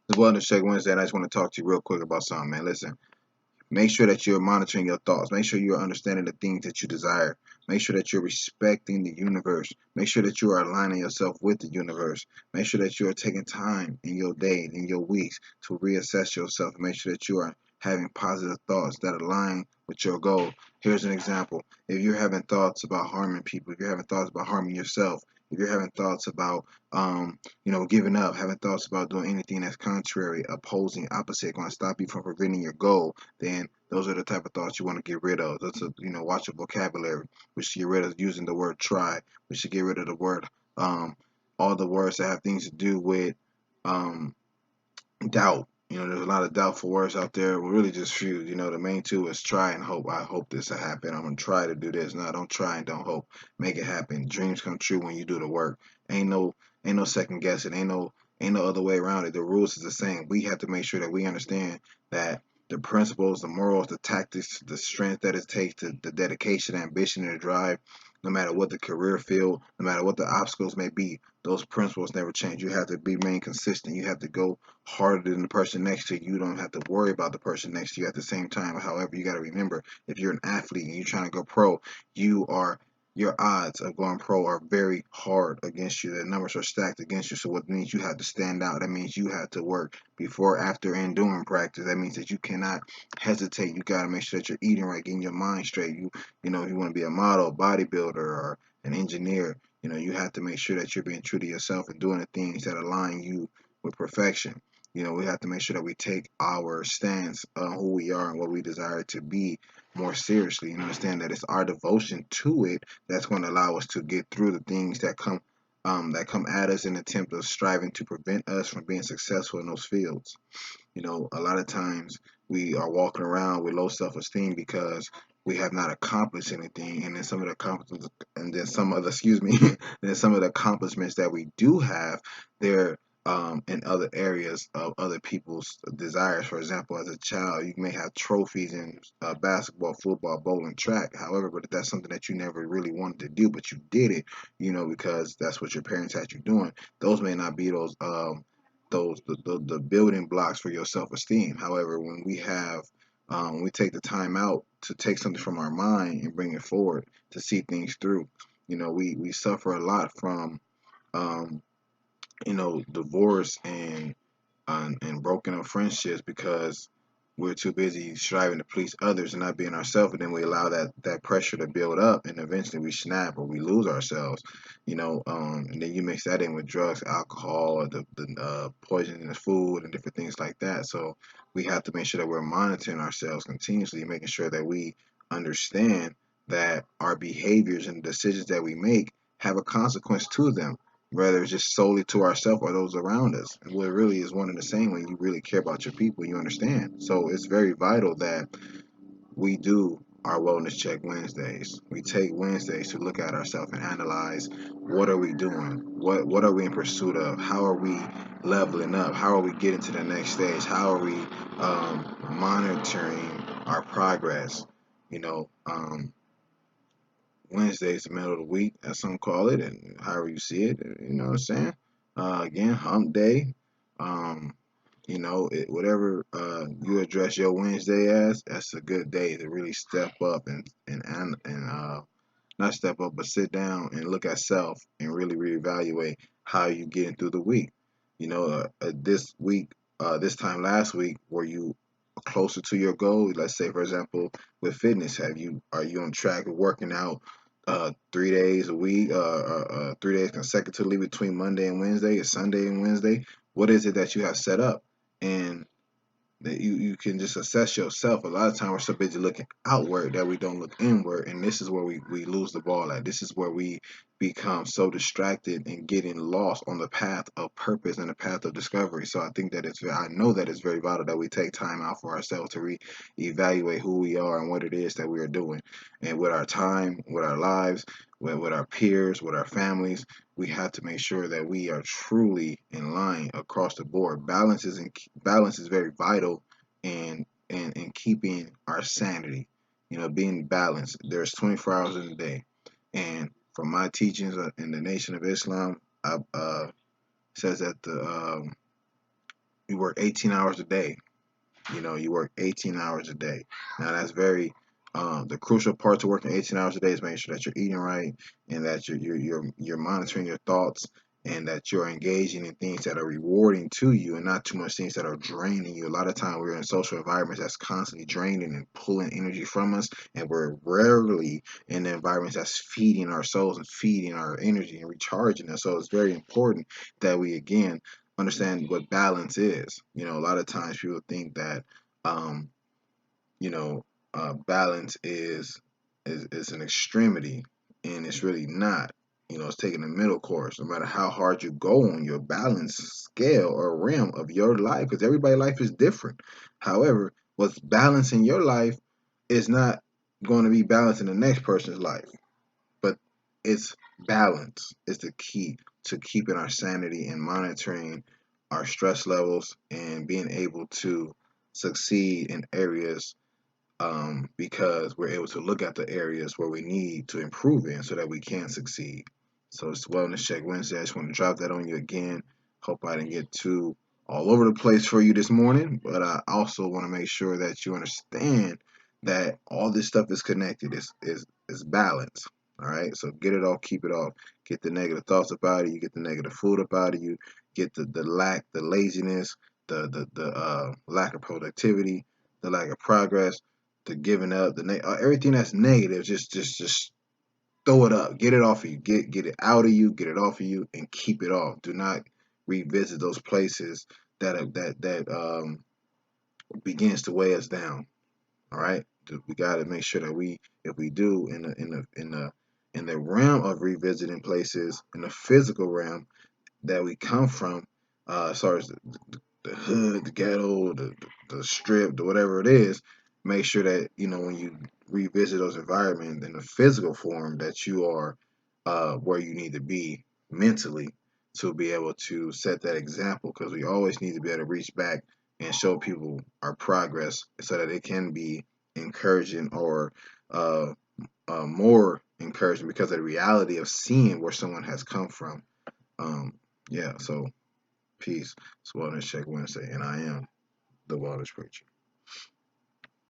It's Wellness Check Wednesday, and I just want to talk to you real quick about something, man. Listen, make sure that you're monitoring your thoughts. Make sure you're understanding the things that you desire. Make sure that you're respecting the universe. Make sure that you are aligning yourself with the universe. Make sure that you are taking time in your day, in your weeks, to reassess yourself. Make sure that you are having positive thoughts that align with your goal. Here's an example. If you're having thoughts about harming people, if you're having thoughts about harming yourself, if you're having thoughts about giving up, having thoughts about doing anything that's contrary, opposing, opposite, going to stop you from preventing your goal, then those are the type of thoughts you want to get rid of. That's watch your vocabulary. We should get rid of using the word try. We should get rid of the word, um, all the words that have things to do with um, doubt. There's a lot of doubtful words out there. We're really just few. The main two is try and hope. I hope this will happen. I'm gonna try to do this. No, don't try and don't hope. Make it happen. Dreams come true when you do the work. Ain't no ain't no second guessing. Ain't no other way around it. The rules is the same. We have to make sure that we understand that the principles, the morals, the tactics, the strength that it takes, the dedication, ambition, and the drive, no matter what the career field, no matter what the obstacles may be, those principles never change. You have to remain consistent. You have to go harder than the person next to you. You don't have to worry about the person next to you at the same time. However, you got to remember, if you're an athlete and you're trying to go pro, you are your odds of going pro are very hard against you. The numbers are stacked against you. So what means you have to stand out. That means you have to work before, after, and during practice. That means that you cannot hesitate. You got to make sure that you're eating right, getting your mind straight. You want to be a model, bodybuilder, or an engineer. You have to make sure that you're being true to yourself and doing the things that align you with perfection. We have to make sure that we take our stance on who we are and what we desire to be more seriously, and understand that it's our devotion to it that's going to allow us to get through the things that come at us in the attempt of striving to prevent us from being successful in those fields. A lot of times we are walking around with low self-esteem because we have not accomplished anything, and then some of the accomplishments, and then some of the excuse me, and then some of the accomplishments that we do have, they're in other areas of other people's desires. For example, as a child, you may have trophies in basketball, football, bowling, track. However, but if that's something that you never really wanted to do, but you did it, because that's what your parents had you doing. Those may not be those building blocks for your self-esteem. However, when we take the time out to take something from our mind and bring it forward to see things through. We suffer a lot from um, divorce and broken up friendships because we're too busy striving to please others and not being ourselves, and then we allow that pressure to build up, and eventually we snap or we lose ourselves. And then you mix that in with drugs, alcohol, or the poison in the food and different things like that. So we have to make sure that we're monitoring ourselves continuously, making sure that we understand that our behaviors and decisions that we make have a consequence to them, whether it's just solely to ourselves or those around us. And what really is one and the same when you really care about your people, you understand. So it's very vital that we do our wellness check Wednesdays. We take Wednesdays to look at ourselves and analyze what are we doing? What are we in pursuit of? How are we leveling up? How are we getting to the next stage? How are we monitoring our progress? You know, um, Wednesday is the middle of the week, as some call it, and however you see it, you know what I'm saying? Again, hump day. Um, whatever you address your Wednesday as, that's a good day to really step up and not step up, but sit down and look at self and really reevaluate how you getting through the week. This week, this time last week, were you closer to your goal? Let's say, for example, with fitness, are you on track of working out 3 days a week, 3 days consecutively between Monday and Wednesday, or Sunday and Wednesday? What is it that you have set up? And that you can just assess yourself. A lot of times we're so busy looking outward that we don't look inward, and this is where we lose the ball at. This is where we become so distracted and getting lost on the path of purpose and the path of discovery. So I know that it's very vital that we take time out for ourselves to evaluate who we are and what it is that we are doing, and with our time, with our lives, with our peers, with our families. We have to make sure that we are truly in line across the board. Balance is very vital in keeping our sanity. Being balanced. There's 24 hours in a day, and from my teachings in the Nation of Islam, I, says that you work 18 hours a day. You work 18 hours a day. Now that's very the crucial part to working 18 hours a day is making sure that you're eating right and that you're monitoring your thoughts and that you're engaging in things that are rewarding to you and not too much things that are draining you. A lot of time we're in social environments that's constantly draining and pulling energy from us, and we're rarely in the environments that's feeding our souls and feeding our energy and recharging us. So it's very important that we again understand what balance is. A lot of times people think that um, you know, balance is an extremity, and it's really not. It's taking the middle course. No matter how hard you go on your balance scale or realm of your life, because everybody's life is different. However, what's balanced in your life is not going to be balanced in the next person's life. But it's balance is the key to keeping our sanity and monitoring our stress levels and being able to succeed in areas because we're able to look at the areas where we need to improve in so that we can succeed. So it's Wellness Check Wednesday. I just want to drop that on you again. Hope I didn't get too all over the place for you this morning, but I also want to make sure that you understand that all this stuff is connected. Is balance. All right. So get it off, keep it off. Get the negative thoughts up out of you. Get the negative food up out of you. Get the lack, the laziness, the lack of productivity, the lack of progress, the giving up, everything that's negative, just throw it up, get it off of you, get it out of you, get it off of you, and keep it off. Do not revisit those places that begins to weigh us down. All right, we got to make sure that if we do in the realm of revisiting places in the physical realm that we come from, as far as the hood, the ghetto, the strip, the whatever it is, make sure that when you revisit those environments in the physical form that you are where you need to be mentally to be able to set that example. Because we always need to be able to reach back and show people our progress so that it can be encouraging or uh, more encouraging because of the reality of seeing where someone has come from. Yeah, so peace. It's Wellness Check Wednesday, and I am the Wellness Preacher.